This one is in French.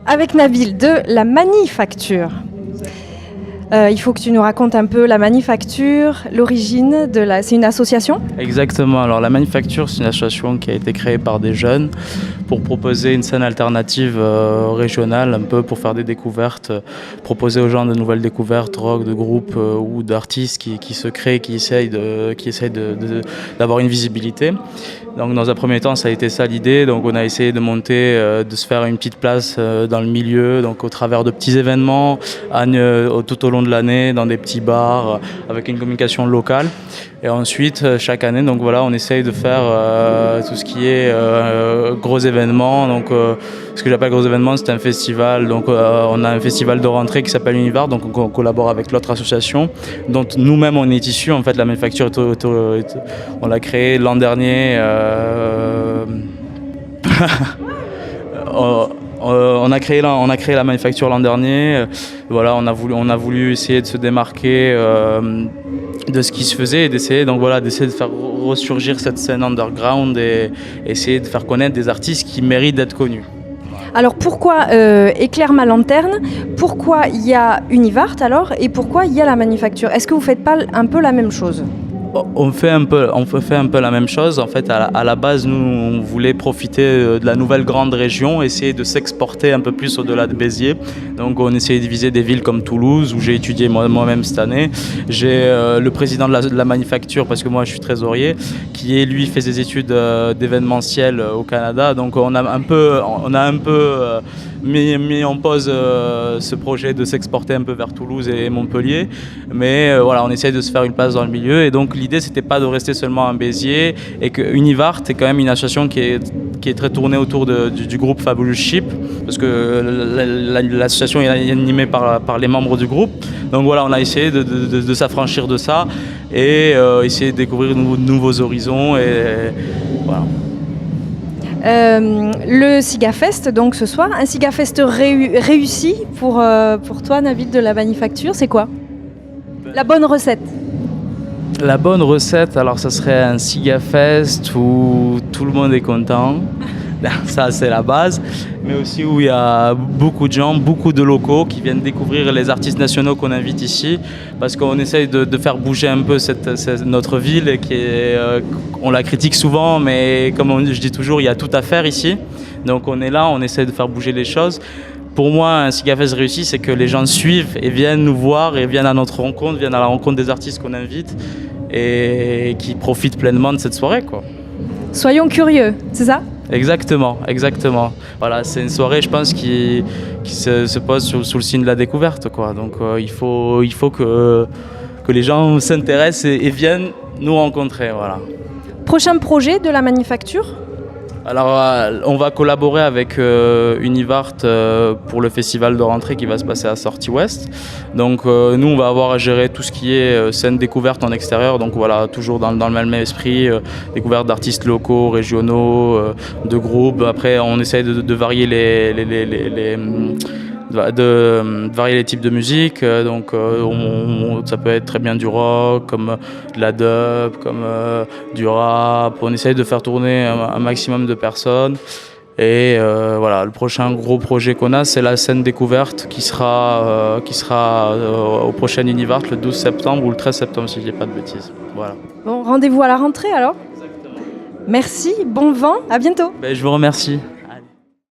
avec Nabil de la Manifacture. Il faut que tu nous racontes un peu la Manifacture, l'origine de la... C'est une association ? Exactement. Alors la Manifacture, c'est une association qui a été créée par des jeunes pour proposer une scène alternative régionale, un peu pour faire des découvertes, proposer aux gens de nouvelles découvertes, rock, de groupes ou d'artistes qui se créent, qui essayent d'avoir une visibilité. Donc dans un premier temps, ça a été ça l'idée. Donc on a essayé de monter, de se faire une petite place dans le milieu, donc au travers de petits événements tout au long de l'année, dans des petits bars, avec une communication locale. Et ensuite, chaque année, donc voilà, on essaye de faire tout ce qui est gros événements. Donc, ce que j'appelle gros événements, c'est un festival. Donc, on a un festival de rentrée qui s'appelle Univart. Donc, on collabore avec l'autre association, dont nous-mêmes on est issus. En fait, la Manufacture, on l'a créée l'an dernier. On a créé la Manufacture l'an dernier. Voilà, on a voulu essayer de se démarquer de ce qui se faisait et d'essayer de faire ressurgir cette scène underground et essayer de faire connaître des artistes qui méritent d'être connus. Alors pourquoi éclaire ma lanterne ? Pourquoi il y a Univart alors ? Et pourquoi il y a la Manufacture ? Est-ce que vous ne faites pas un peu la même chose ? On fait un peu la même chose. En fait, à la base, nous, on voulait profiter de la nouvelle grande région, essayer de s'exporter un peu plus au-delà de Béziers. Donc, on essayait de viser des villes comme Toulouse, où j'ai étudié moi-même cette année. J'ai le président de la Manufacture, parce que moi, je suis trésorier, qui, lui, fait ses études d'événementiel au Canada. Donc, on a un peu mis en pause ce projet de s'exporter un peu vers Toulouse et Montpellier. Mais voilà, on essaye de se faire une place dans le milieu. Et donc, l'idée, c'était pas de rester seulement à Béziers et que Univart est quand même une association qui est très tournée autour du groupe Fabulous Ship, parce que l'association est animée par les membres du groupe. Donc voilà, on a essayé de s'affranchir de ça et essayer de découvrir de nouveaux horizons et voilà. Le SIGAFest, donc ce soir, un SIGAFest réussi pour toi, Nabil de la Manufacture, c'est quoi ? La bonne recette ? La bonne recette, alors ça serait un SIGAFest où tout le monde est content, ça c'est la base, mais aussi où il y a beaucoup de gens, beaucoup de locaux qui viennent découvrir les artistes nationaux qu'on invite ici, parce qu'on essaye de faire bouger un peu notre ville, et on la critique souvent, mais comme je dis toujours, il y a tout à faire ici, donc on est là, on essaie de faire bouger les choses. Pour moi, un SIGAFest réussi, c'est que les gens suivent et viennent nous voir et viennent à notre rencontre, viennent à la rencontre des artistes qu'on invite et qui profitent pleinement de cette soirée, quoi. Soyons curieux, c'est ça ? Exactement. Voilà, c'est une soirée, je pense, qui se pose sous le signe de la découverte, quoi. Donc, il faut que les gens s'intéressent et viennent nous rencontrer, voilà. Prochain projet de la Manufacture ? Alors, on va collaborer avec Univart pour le festival de rentrée qui va se passer à Sortie Ouest. Donc, nous, on va avoir à gérer tout ce qui est scène découverte en extérieur. Donc, voilà, toujours dans le même esprit, découverte d'artistes locaux, régionaux, de groupes. Après, on essaie de varier de varier les types de musique, donc ça peut être très bien du rock, comme de la dub, comme du rap. On essaye de faire tourner un maximum de personnes. Et voilà, le prochain gros projet qu'on a, c'est la scène découverte qui sera au prochain Univart le 12 septembre ou le 13 septembre, si je dis pas de bêtises. Voilà. Bon, rendez-vous à la rentrée alors. Exactement. Merci, bon vent, à bientôt. Je vous remercie.